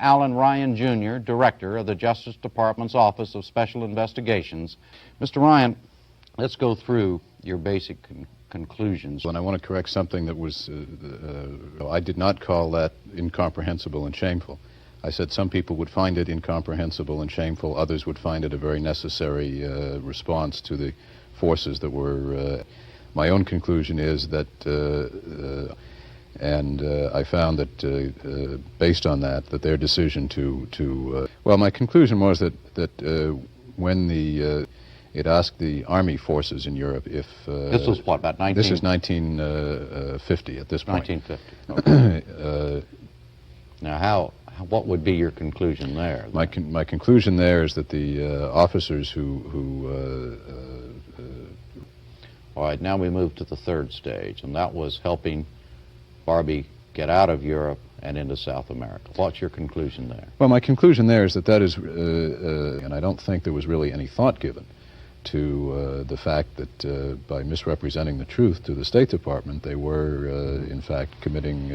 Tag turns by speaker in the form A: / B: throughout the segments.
A: Allen Ryan, Jr., Director of the Justice Department's Office of Special Investigations. Mr. Ryan, let's go through your basic conclusions.
B: And I want to correct something that was, I did not call that incomprehensible and shameful. I said some people would find it incomprehensible and shameful, others would find it a very necessary response to the forces that were... my own conclusion is that, I found that based on that their decision well, my conclusion was that when it asked the army forces in Europe if...
A: this was what, about 19...
B: This is 1950 at this point.
A: 1950. Okay. Now, what would be your conclusion there?
B: My conclusion there is that the officers who
A: all right, now we move to the third stage, and that was helping Barbie get out of Europe and into South America. What's your conclusion there?
B: Well, my conclusion there is that is, and I don't think there was really any thought given to the fact that by misrepresenting the truth to the State Department, they were in fact committing,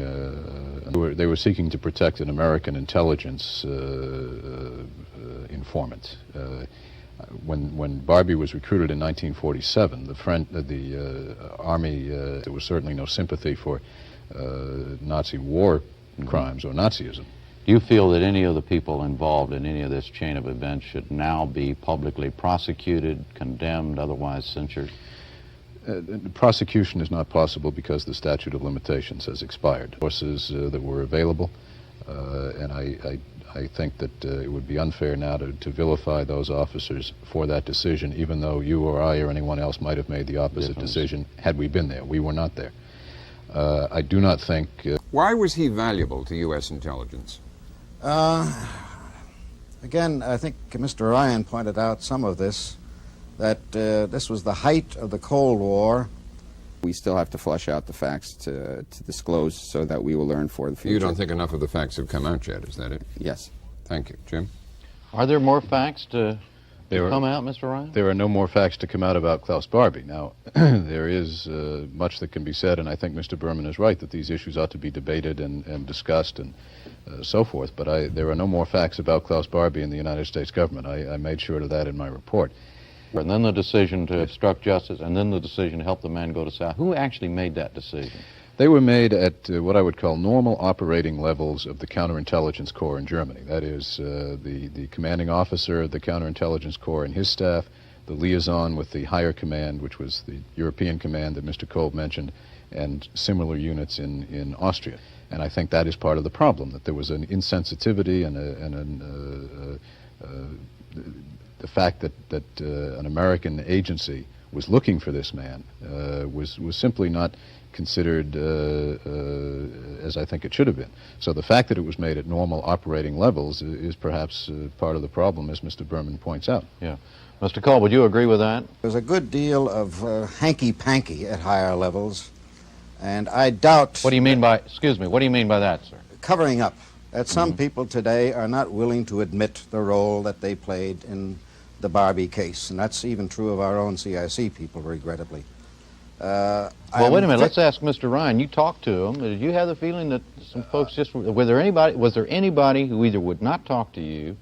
B: they were seeking to protect an American intelligence informant. When Barbie was recruited in 1947, the Army, there was certainly no sympathy for Nazi war crimes or Nazism.
A: Do you feel that any of the people involved in any of this chain of events should now be publicly prosecuted, condemned, otherwise censured?
B: Prosecution is not possible because the statute of limitations has expired. Forces that were available, and I think that it would be unfair now to vilify those officers for that decision, even though you or I or anyone else might have made the opposite decision had we been there. We were not there. I do not think...
C: Why was he valuable to U.S. intelligence?
D: Again, I think Mr. Ryan pointed out some of this, that this was the height of the Cold War.
E: We still have to flush out the facts to disclose so that we will learn for the future.
C: You don't think enough of the facts have come out yet, is that it?
E: Yes.
C: Thank you. Jim?
A: Are there more facts to come out, Mr. Ryan?
B: There are no more facts to come out about Klaus Barbie. Now, there is much that can be said, and I think Mr. Berman is right that these issues ought to be debated and discussed and so forth, but there are no more facts about Klaus Barbie in the United States government. I made sure of that in my report.
A: And then the decision to obstruct justice, and then the decision to help the man go to South. Who actually made that decision?
B: They were made at what I would call normal operating levels of the Counterintelligence Corps in Germany. That is, the commanding officer of the Counterintelligence Corps and his staff, the liaison with the higher command, which was the European command that Mr. Kolb mentioned, and similar units in Austria. And I think that is part of the problem, that there was an insensitivity and the fact that an American agency was looking for this man was simply not considered as I think it should have been. So the fact that it was made at normal operating levels is perhaps part of the problem, as Mr. Berman points out.
A: Yeah. Mr. Cole, would you agree with that?
D: There's a good deal of hanky-panky at higher levels, and I doubt...
A: What do you mean by, excuse me, what do you mean by that, sir?
D: Covering up. That some people today are not willing to admit the role that they played in the Barbie case, and that's even true of our own CIC people, regrettably.
A: Well, wait a minute. Let's ask Mr. Ryan. You talked to him. Did you have the feeling that some folks just was there anybody who either would not talk to you,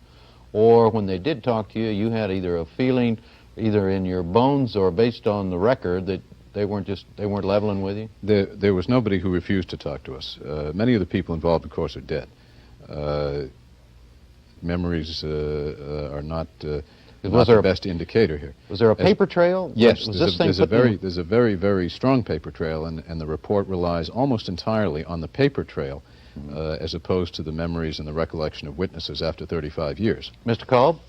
A: or when they did talk to you, you had either a feeling, either in your bones or based on the record, that they weren't leveling with you?
B: There was nobody who refused to talk to us. Many of the people involved, of course, are dead. Memories are not. Was there the best indicator here?
A: Was there a paper trail?
B: Yes, there's a very, very strong paper trail, and the report relies almost entirely on the paper trail as opposed to the memories and the recollection of witnesses after 35 years.
A: Mr. Kolb?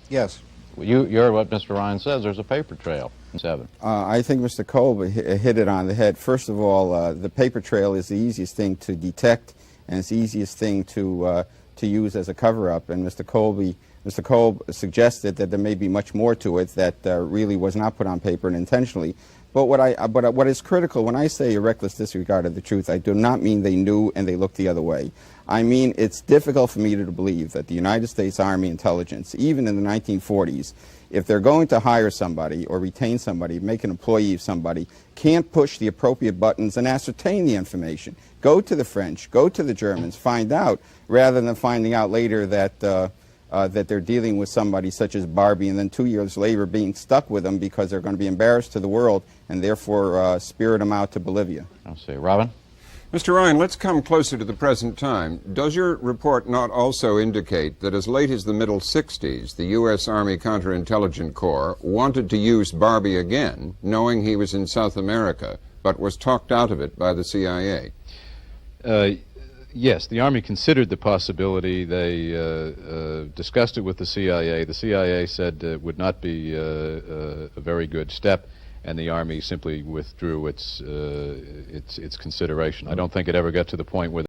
D: Yes.
A: You heard what Mr. Ryan says. There's a paper trail. 7.
E: I think Mr. Kolb hit it on the head. First of all, the paper trail is the easiest thing to detect, and it's the easiest thing to use as a cover-up, and Mr. Kolb suggested that there may be much more to it that really was not put on paper and intentionally, But what is critical when I say a reckless disregard of the truth, I do not mean they knew and they looked the other way. I mean it's difficult for me to believe that the United States Army intelligence, even in the 1940s, if they're going to hire somebody or retain somebody, make an employee of somebody, can't push the appropriate buttons and ascertain the information. Go to the French, go to the Germans, find out, rather than finding out later that that they're dealing with somebody such as Barbie, and then 2 years later being stuck with them because they're going to be embarrassed to the world and therefore spirit them out to Bolivia.
A: I'll see. Robin?
C: Mr. Ryan, let's come closer to the present time. Does your report not also indicate that as late as the middle 60s, the U.S. Army Counterintelligence Corps wanted to use Barbie again, knowing he was in South America, but was talked out of it by the CIA?
B: Yes, the Army considered the possibility. They discussed it with the CIA. The CIA said it would not be a very good step, and the Army simply withdrew its consideration. I don't think it ever got to the point where